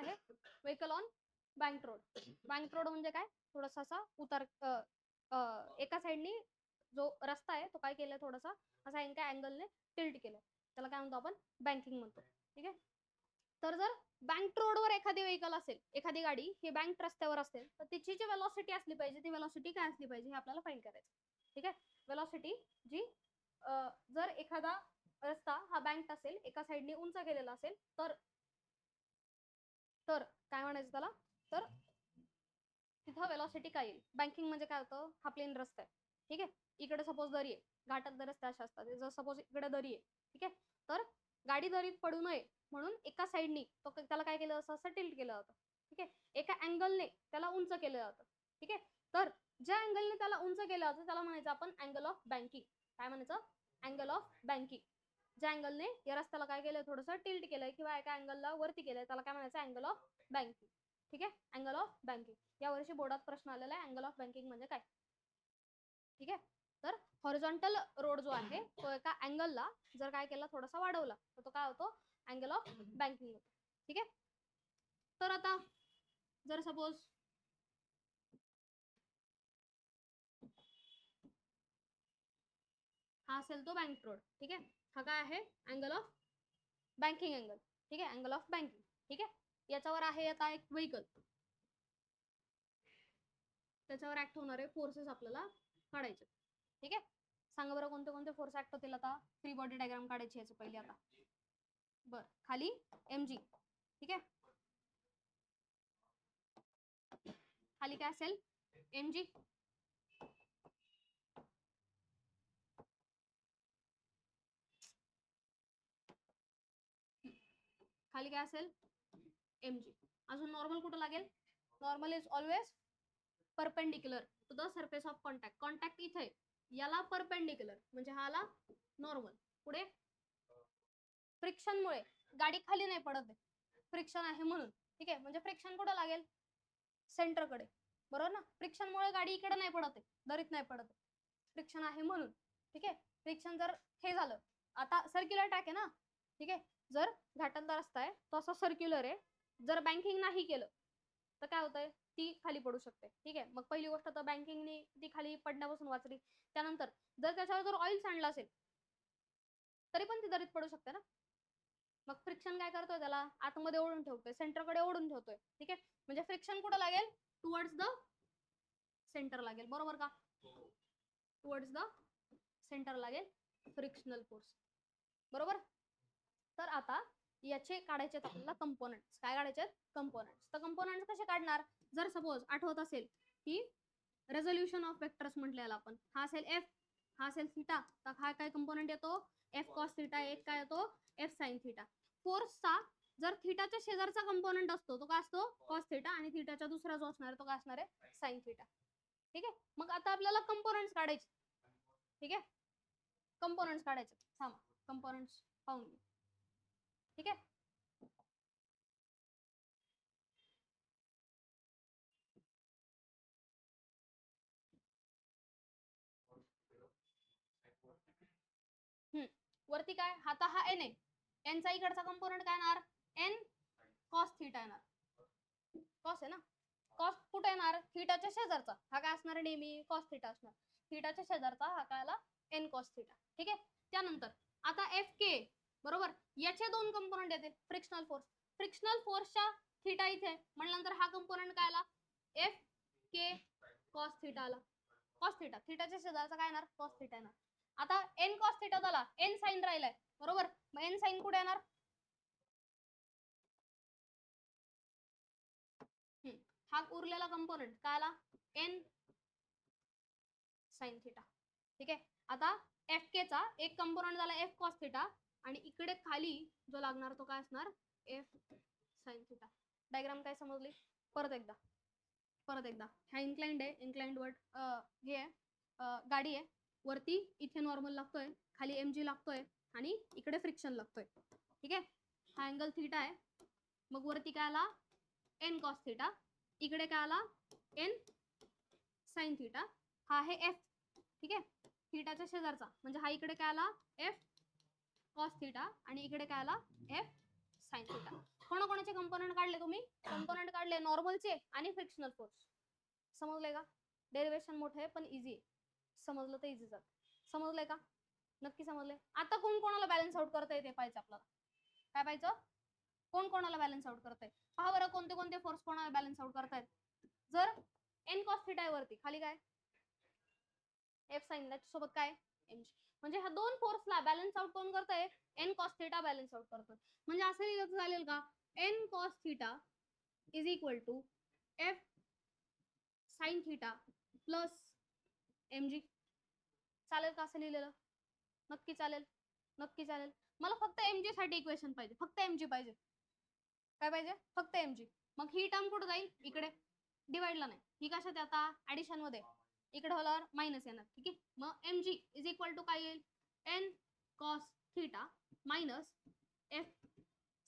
आहे vehicle on bank road. Bank road म्हणजे काय, थोडासा असा उतार, एका साईडनी जो रस्ता आहे तो काय केलाय, थोडासा असा एका अँगलने टिल्ट केलाय, त्याला काय म्हणतो आपण, बँकिंग म्हणतो. ठीक आहे. तर जर बँक रोडवर एखादी व्हेकल असेल, एखादी गाडी ही बँक रस्त्यावर असेल, तर तिची जी वेलॉसिटी असली पाहिजे, ती वेलॉसिटी काय असली पाहिजे हे आपल्याला फाइंड करायचं. ठीक आहे. वेलॉसिटी जी जर एखादा रस्ता हा बँक असेल, एका साईडने उंच केलेला असेल, तर काय म्हणायचं त्याला, तर तिथं वेलॉसिटी काय येईल. बँकिंग म्हणजे काय होतं, हा प्लेन रस्ता आहे. ठीक आहे. इकडे सपोज दरी आहे, घाटात रस्ते असे असतात, जर सपोज इकडे दरी आहे, ठीक आहे, तर गाडी दरीत पडू नये म्हणून एका साईडनी त्याला काय केलं असं टिल्ट केलं जातं. ठीक आहे. एका अँगलने त्याला उंच केलं जातं. ठीक आहे. तर ज्या अँगलने त्याला उंच केलं जातं त्याला म्हणायचं आपण अँगल ऑफ बँकिंग. काय म्हणायचं, अँगल ऑफ बँकिंग. ज्या अँगलने या रस्त्याला काय केलंय, थोडंसं टिल्ट केलंय किंवा एका अँगलला वरती केलंय, त्याला काय म्हणायचं, अँगल ऑफ बँकिंग. ठीक आहे. Angle of banking. या वर्षी बोर्डात प्रश्न आलेला आहे, अँगल ऑफ बँकिंग म्हणजे काय. ठीक आहे. तर हॉरिझॉन्टल रोड जो आहे तो एका अँगलला जर काय केला, थोडासा वाढवला, तर तो काय होतो, अँगल ऑफ बँकिंग होतो. ठीक आहे. तर आता जर सपोज हा असेल तो बँक रोड. ठीक आहे. हा काय आहे, अँगल ऑफ बँकिंग अँगल. ठीक आहे. Angle of banking. ठीक आहे. याच्यावर आहे आता एक व्हेकल, त्याच्यावर ऍक्ट होणारे फोर्सेस आपल्याला काढायचे. ठीक आहे. सांगा बरं कोणते कोणते फोर्स ऍक्ट होतील. आता फ्री बॉडी डायग्राम काढायची याची पहिली. आता बर, खाली mg. ठीक आहे. खाली काय असेल, mg. खाली काय असेल, mg. अजून नॉर्मल कुठं लागेल, normal is always perpendicular to the surface of contact. Contact इथे याला परपेंडिक्युलर म्हणजे हाला नॉर्मल. पुढे फ्रिक्शनमुळे गाडी खाली नाही पडत आहे, फ्रिक्शन आहे म्हणून. ठीक आहे. म्हणजे फ्रिक्शन कुठं लागेल, सेंटरकडे, बरोबर ना. फ्रिक्शनमुळे गाडी इकडे नाही पडत आहे, दरीत नाही पडत आहे, फ्रिक्शन आहे म्हणून. ठीक आहे. फ्रिक्शन जर हे झालं, आता सर्क्युलर ट्रॅक आहे ना. ठीक आहे. जर घाटांचा रस्ता आहे तो असा सर्क्युलर आहे, जर बँकिंग नाही केलं तर काय होतंय, ती खाली पडू शकते. ठीक आहे. मग पहिली गोष्ट तर बँकिंगने ती खाली पडण्यापासून वाचली. त्यानंतर जर त्याच्यावर जर ऑइल सांडलं असेल तरी पण ती दरीत पडू शकते ना. मग फ्रिक्शन काय करतोय, त्याला आतमध्ये ओढून ठेवतोय, सेंटरकडे ओढून ठेवतोय. ठीक आहे. म्हणजे फ्रिक्शन कुठं लागेल, टुवर्ड्स द सेंटर लागेल, बरोबर का. टुवर्ड्स द सेंटर लागेल फ्रिक्शनल फोर्स, बरोबर. तर आता याचे काढायचे आपल्याला कंपोनेंट्स. काय काढायचे, कंपोनेंट्स. तर कंपोनेंट्स कसे काढणार, जर सपोज आठवत असेल की रेझोल्युशन ऑफ वेक्टर्स म्हटलेला आपण, हा असेल एफ, हा असेल थिटा, तर हा काय कंपोनेंट येतो, एफ कॉस थिटा. एक काय येतो, एफ साइन थिटा. फोर्सचा जर थिटाच्या शेजारचा कंपोनेंट असतो तो काय असतो, कॉस थिटा, आणि थिटाचा दुसरा जो असणार तो काय असणार आहे, साइन थिटा. ठीक आहे. मग आता आपल्याला कंपोनेंट्स काढायचे. ठीक आहे. कंपोनेंट्स काढायचे, थांबा कंपोनेंट्स पाहून घे. ठीक आहे. वरती काय, आता हा एन आहे, एनचा इकडचा कंपोनेंट काय येणार, एन कॉस थिटा येणार. कॉस आहे ना, कॉस कुठे येणार, थिटाच्या शेजारचा, हा काय असणार नेहमी, कॉस थिटा असणार. थिटाच्या शेजारचा हा काय आला, एन कॉस थिटा. ठीक आहे. त्यानंतर आता एफ के, बरोबर, याचे दोन कंपोनेंट येतील, फ्रिक्शनल फोर्स. फ्रिक्शनल फोर्सच्या थिटा इथे म्हणल्यानंतर हा कंपोनेंट काय आला, एफ के कॉस थिटा आला. कॉस थिटा, थिटाच्या शेजारचा काय येणार, कॉस थिटा येणार. आता एन कॉस थिटा झाला, एन साइन राहिलाय, बरोबर. मग एन साइन कुठे येणार, हा उरलेला कंपोनेंट काय आला, एन साइन थिटा. ठीक आहे. आता एफ के चा एक कंपोनेंट झाला एफ कॉस थिटा, आणि इकडे खाली जो लागणार तो काय असणार, एफ साइन थिटा. डायग्राम काय समजली, परत एकदा ह्या इन्क्लाइंड आहे, इन्क्लाइंड वर हे आहे, गाडी आहे, वरती इथे नॉर्मल लागतोय, खाली mg लागतोय, आणि इकडे फ्रिक्शन लागतोय. ठीक आहे. हा अँगल थिटा आहे. मग वरती काय आला, एन कॉस थिटा, इकडे काय आला, एन साइन थिटा. हा आहे एफ. ठीक आहे. थिटाच्या शेजारचा म्हणजे हा इकडे काय आला, एफ कॉस थिटा, आणि इकडे काय आला, एफ साइन थिटा. कोणाकोणाचे कंपोनंट काढले तुम्ही? कंपोनंट काढले नॉर्मलचे आणि फ्रिक्शनल फोर्स. समजलंय का? डेरिवेशन मोठं आहे पण इझी आहे. समजलं तर इझी जात. समजलंय का? नक्की समजलंय. आता कोण कोणाला बॅलन्स आउट करता येते पाहिजे आपल्याला. काय पाहिजे? कोण कोणाला बॅलन्स आउट करताय? पहा बरं कोणते कोणते फोर्स कोणाला बॅलन्स आउट करतायत. जर एन कॉस थिटा वरती खाली काय एफ साइन त्याच्यासोबत काय mg, म्हणजे ह्या दोन फोर्सला बॅलन्स आउट कोण करतंय? N cos theta balance out करतोय. म्हणजे असं लिहिलं चालेल का? N cos theta is equal to F sine theta plus mg. चालेल का असं लिहिलेलं? नक्की चालेल. नक्की चालेल. मला फक्त mg साठी इक्वेशन पाहिजे. फक्त mg पाहिजे. काय पाहिजे? फक्त mg. मग ही टर्म कुठे जाईल? इकडे. डिवाइडला नाही. ही कशात आता ऍडिशन मध्ये. इकडे होल्यावर मायनस येणार. ठीक आहे. मग mg इज इक्वल टू काय येईल? N cos theta minus F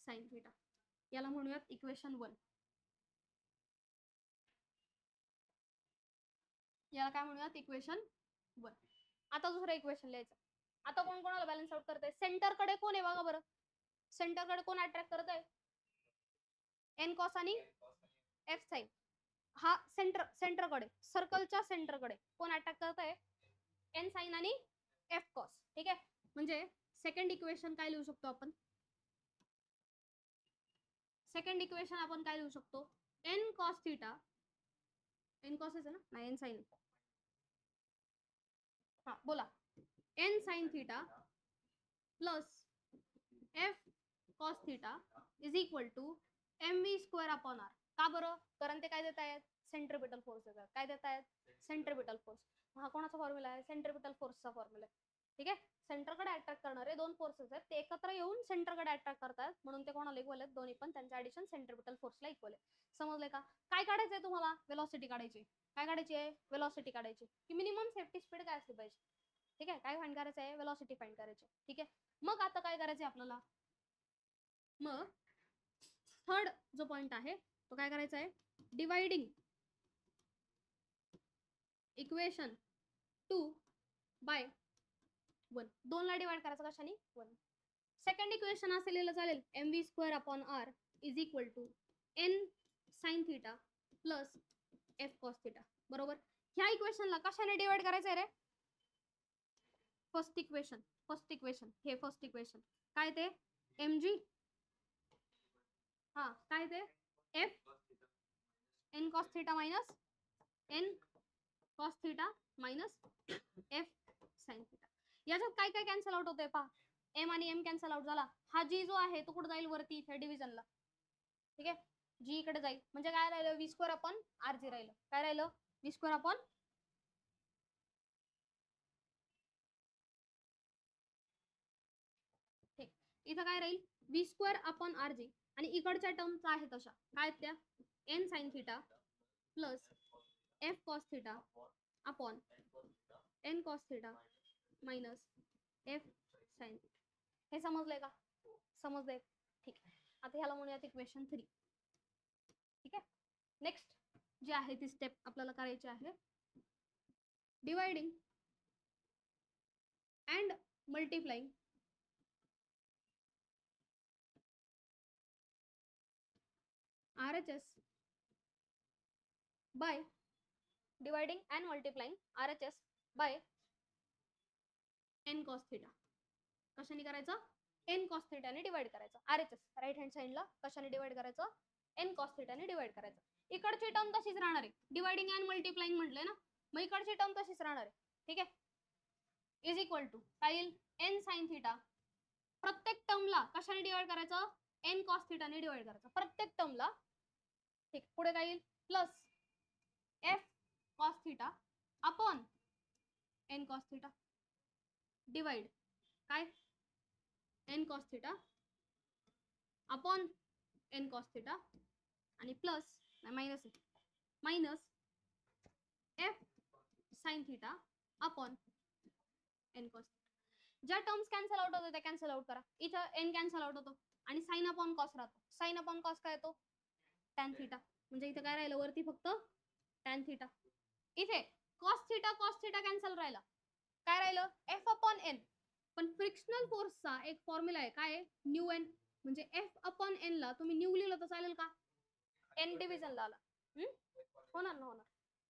sine theta. याला म्हणूयात इक्वेशन 1. याला काय म्हणूयात? इक्वेशन 1. आता दुसरं इक्वेशन लिहायचं. आता कोण कोणाला बॅलन्स आउट करतंय? सेंटर कडे कोण आहे बघा बरं. सेंटर कडे कोण अट्रॅक्ट करत आहे? एन कॉस आणि एफ साइन. हा सेंटर कडे, सर्कलच्या सेंटर कडे कोण अटॅक करत आहे? एन साइन आणि एफ कॉस. ठीक आहे. म्हणजे सेकंड इक्वेशन काय लिहू शकतो आपण? सेकंड इक्वेशन आपण काय लिहू शकतो? N cos theta, N cos आहे ना, नाही एन साइन. हा बोला. N sine theta plus F cos theta is equal to mv square upon R. का बरं? कारण ते काय देत आहेत? सेंट्रिपिटल फोर्स देतात. काय देत आहेत? Centripetal force. हा कोणाचा फॉर्म्युला आहे? सेंट्रिपिटल फोर्सचा फॉर्म्युला आहे. ठीक आहे. सेंटरकडे अट्रॅक्ट करणारे दोन फोर्सेस आहेत, ते एकत्र येऊन सेंटरकडे अट्रॅक्ट करतात, म्हणून ते कोणाला इक्वल आहेत? दोन्ही पण त्यांचे ऍडिशन सेंट्रिपिटल फोर्सला इक्वल आहे. समजले का? काय काढायचंय तुम्हाला? वेलॉसिटी काढायची. काय काढायची आहे? वेलॉसिटी काढायची. की मिनिमम सेफ्टी स्पीड काय असली पाहिजे. ठीक आहे. काय फाइंड करायचं आहे? वेलॉसिटी फाइंड करायची. ठीक आहे. मग आता काय करायचंय आपल्याला? मग थर्ड जो पॉइंट आहे तो काय करायचा आहे? Dividing equation 2 bye 1. 2 ला डिवाइड करायचं कशाने? 1. सेकंड इक्वेशन असं लिहिलं चालेल mv square upon R is equal to N sine theta plus F cos theta. बरोबर. ह्या इक्वेशनला कशाने डिवाइड करायचं आहे रे? First equation. फर्स्ट इक्वेशन हे फर्स्ट इक्वेशन काय ते? mg. हा काय ते? F N cos theta minus N cos theta minus F sine theta. याच्यात काय काय कॅन्सल आउट होतंय पहा. एम आणि एम कॅन्सल आउट झाला. हा जी जो आहे तो कुठे जाईल? वरती इथे डिव्हिजनला. ठीक आहे. जी इकडे जाईल. म्हणजे काय राहिलं? V square upon R G राहिलं. काय राहिलं? व्ही स्क्वेअर अपॉन ठीक. इथं काय राहील? V square upon R G. आणि इकडच्या टर्म्स आहेत तशा काय त्या? N sine theta plus F cos theta upon N cos theta minus F sine theta. हे समजलंय का? समजलंय. ठीक आहे. आता ह्याला म्हणूयात इक्वेशन 3. ठीक आहे. नेक्स्ट जी आहे ती स्टेप आपल्याला करायची आहे. Dividing and multiplying RHS by dividing and multiplying RHS by n cos theta. कशाने करायचं? n cos theta ने डिवाइड करायचं. RHS राइट हँड साइडला कशाने डिवाइड करायचं? n cos theta ने डिवाइड करायचं. इकडची टर्म तशीच राहणार आहे. डिवाइडिंग अँड मल्टिप्लाइंग म्हटलंय ना, मग इकडची टर्म तशीच राहणार आहे. ठीक आहे. इज इक्वल टू काय येईल? n sin theta. प्रत्येक टर्मला कशाने डिवाइड करायचं? n cos theta ने डिवाइड करायचं प्रत्येक टर्मला. ठीक. पुढे काय येईल? Plus F cos theta upon N cos theta divide काय? N cos theta upon N cos theta आणि plus minus minus F sine theta upon N cos. ज्या टर्म्स कॅन्सल आउट होतो त्या कॅन्सल आउट करा. इथं एन कॅन्सल आउट होतो आणि sine upon cos राहतो. साइन अपॉन कॉस काय येतो? Tan theta. म्हणजे इथं काय राहिलं? वरती फक्त टॅन थिटा. इथे कॉस थिटा कॅन्सल राहिला. काय राहिलं? F upon N. पण फ्रिक्शनल फोर्सचा एक फॉर्म्युला आहे काय? Mu N. म्हणजे एफ अपॉन n ला तुम्ही न्यू लिहिलं तर चालेल का? n डिव्हिजनला आला. होणार ना, होणार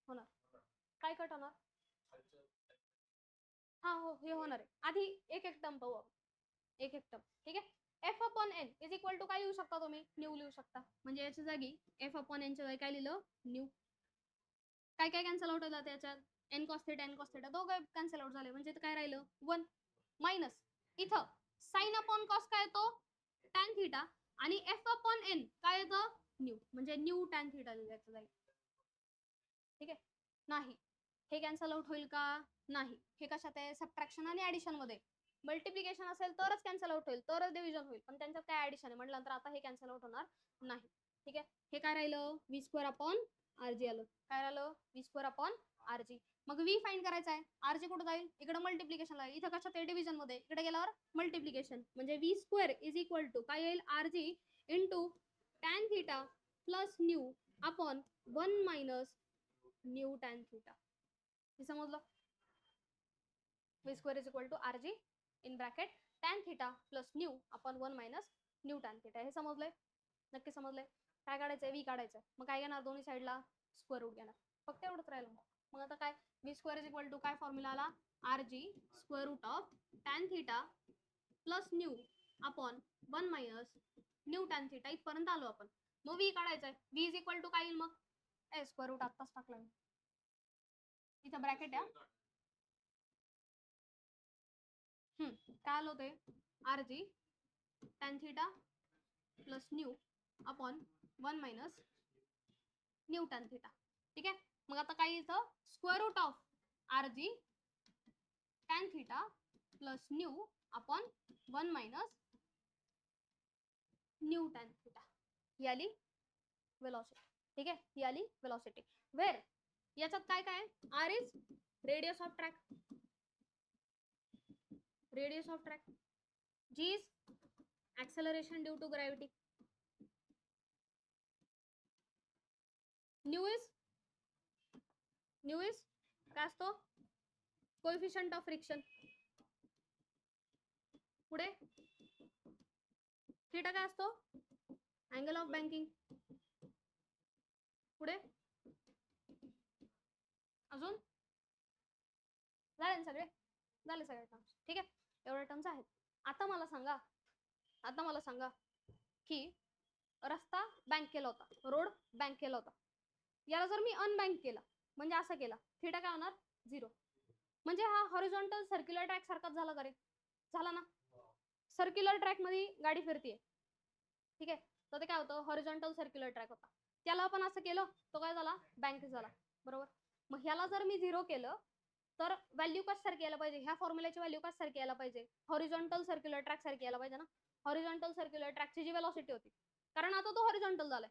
होणार. काय कट होणार? हा हो, हे होणार आहे. आधी एक एक टर्म पाहू आपण, एक एक टर्म. ठीक आहे. f upon n is equal to काय लिहू शकता तुम्ही? न्यू लिहू शकता. म्हणजे याच्या जागी f अपॉन n च्या जागी काय लिहिलं? न्यू. काय काय कॅन्सल आउट होतं त्याच्यात? n cos theta n cos theta दोघं कॅन्सल आउट झाले. म्हणजे काय राहिलं? 1 मायनस इथं साइन अपॉन कॉस काय येतो? tan theta. आणि f अपॉन n काय येतं? न्यू. म्हणजे न्यू tan थीटा लिहिलं याच्या जागी. ठीक आहे. नाही, हे कॅन्सल आउट होईल का? नाही. हे कशात आहे? सबट्रॅक्शन आणि ऍडिशन मध्ये. मल्टिप्लिकेशन असेल तरच कॅन्सल आउट होईल, तरच डिव्हिजन होईल. पण त्यांच्यात काय ऍडिशन आहे म्हटल्यानंतर आता हे कॅन्सल आउट होणार नाही. ठीक आहे. हे काय राहिलं? v स्क्वेअर अपॉन rg आलं. काय राहिलं? v square upon rg. मग v फाइंड करायचा आहे. rg कुठे जाईल? इकडे मल्टिप्लिकेशन ला. इथं कशात आहे? डिव्हिजन मध्ये. इकडे गेल्यावर मल्टिप्लिकेशन. म्हणजे v square is equal to काय येईल? rg into tan theta plus new upon 1 minus new tan theta. हे समजलं? v square is equal to rg in bracket tan theta plus new upon 1 minus new tan theta. हे समजलंय? नक्की समजलंय? काय काढायचंय? v काढायचंय. मग काय घेणार? दोन्ही साईडला स्क्वेअर रूट घेणार. फक्त एवढंच राहिलं. मग आता काय? v square is equal to काय फॉर्म्युला आला? rg square root of tan theta plus new upon 1 minus new tan theta. इथपर्यंत आलो आपण. मग v काढायचंय. v इज इक्वल टू काय येईल मग? स्क्वेअर रूट आत्ताच टाकला मी. इथं ब्रॅकेट आहे. काय आलं होते? rg tan theta plus new upon 1 minus new tan theta. ठीक आहे. मग आता काय येतं? Square root of rg tan theta plus new upon 1 minus new tan theta. ही आली वेलॉसिटी. ठीक आहे. ही आली वेलॉसिटी. वेर याच्यात काय काय? r is radius of track. Radius of track. g is acceleration due to gravity. New is काय असतो? Coefficient of friction. पुढे थीटा काय असतो? Angle of banking. पुढे अजून झाले सगळे? झाले सगळे टर्म्स. ठीक आहे. एवढे टर्म्स आहेत. आता मला सांगा की रस्ता बँक केला होता, रोड बँक केला होता. याला जर मी अनबँक केला म्हणजे असं केला, थीटा काय होणार? 0. म्हणजे हा हॉरिझॉन्टल सर्क्युलर ट्रॅक सारखाच झाला का रे? झाला ना. सर्क्युलर ट्रॅक मध्ये गाडी फिरतीये. ठीक आहे. तर ते काय होतं? हॉरिझॉन्टल सर्क्युलर ट्रॅक होता. त्याला आपण असं केलं तो काय झाला? बँक झाला. बरोबर. मग ह्याला जर मी 0 केलं तर व्हॅल्यू कशासारखी यायला पाहिजे? ह्या फॉर्म्युल्याची व्हॅल्यू कशासारखी यायला पाहिजे? हॉरिझॉन्टल सर्क्युलर ट्रॅक सारखी यायला पाहिजे ना. हॉरिझॉन्टल सर्क्युलर ट्रॅकची जी वेलॉसिटी होती, कारण आता तो हॉरिझॉन्टल झालाय.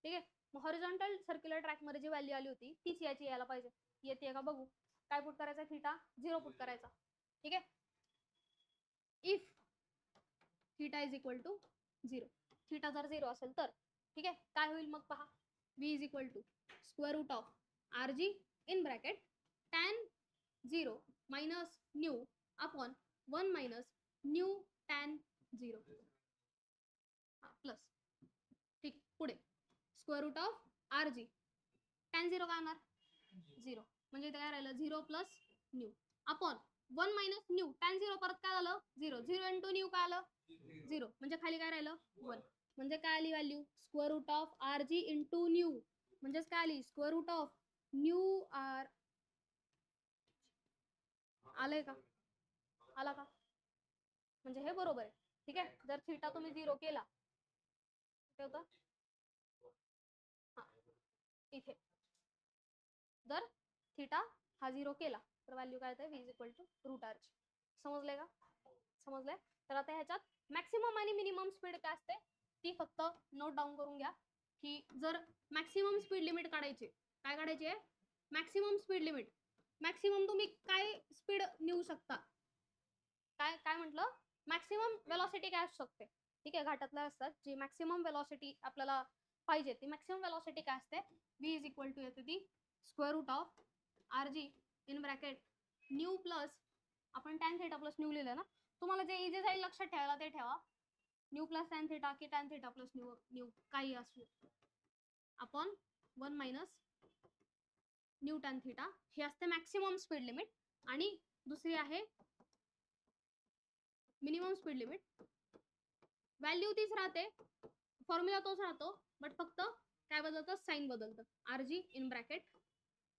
ठीक आहे. मग हॉरिझॉन्टल सर्क्युलर ट्रॅक मध्ये जी व्हॅल्यू आली होती तीच याची यायला पाहिजे. येते का बघू. काय पुट करायचा? थीटा 0 पुट करायचा. ठीक आहे. If theta is equal to 0, theta जर 0 असेल तर ठीक आहे काय होईल मग पहा. v is equal to square root of rg in bracket tan 0 minus mu upon 1 minus new tan 0 plus. ठीक. पुढे square root of rg tan 0 काय होणार? 0. म्हणजे इथे काय राहिलं? 0 plus new upon 1 minus new tan 0 परत काय झालं? 0. 0 इंटू न्यू काय आलं? 0. म्हणजे खाली काय राहिलं? 1. म्हणजे काय आली value? Square root of rg into mu. म्हणजेच काय आली? Square root of mu R. आलंय का? आला का? म्हणजे हे बरोबर आहे. ठीक आहे. जर थीटा तुम्ही 0 केला कुठे होता? इथे. जर थीटा हा 0 केला तर व्हॅल्यू काय येते? v is equal to root rg. समजलंय का? समजलंय. तर आता ह्याच्यात मॅक्सिमम आणि मिनिमम स्पीड काय असते ती फक्त नोट डाऊन करून घ्या. की जर मॅक्सिमम स्पीड लिमिट काढायची, काय काढायची आहे? Maximum speed limit. मॅक्सिमम तुम्ही काय स्पीड नेऊ शकता? काय काय म्हटलं? मॅक्सिमम वेलॉसिटी काय असू शकते? ठीक आहे. घाटातल्या असतात जी मॅक्सिमम वेलॉसिटी आपल्याला पाहिजे ती मॅक्सिमम वेलॉसिटी काय असते? v इज इक्वल टू येते ती square root of rg in bracket mu plus आपण tan थीटा प्लस न्यू लिहिलं ना. तुम्हाला जे इझी जाईल लक्षात ठेवायला ते ठेवा. न्यू प्लस टॅन थिटा की tan theta plus mu mu काही असू upon 1 minus mu tan theta हे असते मॅक्सिमम स्पीड लिमिट आणि दुसरी आहे मिनिमम स्पीड लिमिट. व्हॅल्यू तीच राहते, फॉर्म्युला तोच राहतो, बट फक्त काय बदलतं, साइन बदलतं. R G in bracket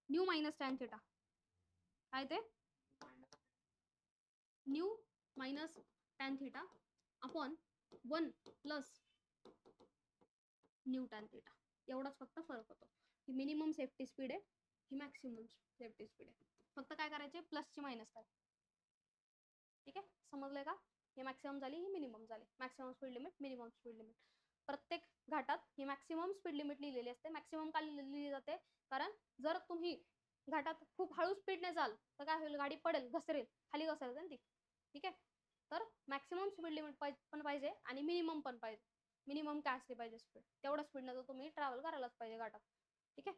mu minus tan theta काय ते mu minus tan theta upon 1 plus mu tan theta. एवढाच फक्त फरक होतो. ही मिनिमम सेफ्टी स्पीड आहे, ही मॅक्सिमम सेफ्टी स्पीड आहे. फक्त काय करायचे, प्लसची मायनस करायची. ठीक आहे, समजलंय का? ही मॅक्सिमम झाली, ही मिनिमम झाली. Maximum speed limit, minimum speed limit. प्रत्येक घाटात ही मॅक्सिमम स्पीड लिमिट लिहिलेली असते. मॅक्सिमम का लिहिली जाते, कारण जर तुम्ही घाटात खूप हळू स्पीडने जाल तर काय होईल, गाडी पडेल, घसरेल, खाली घसरेल ना ती. ठीक आहे, तर मॅक्सिमम स्पीड लिमिट पण पाहिजे आणि मिनिमम पण पाहिजे. मिनिमम काय असली पाहिजे स्पीड, तेवढ्या स्पीडने तर तुम्ही ट्रॅव्हल करायलाच पाहिजे घाटात. ठीक आहे,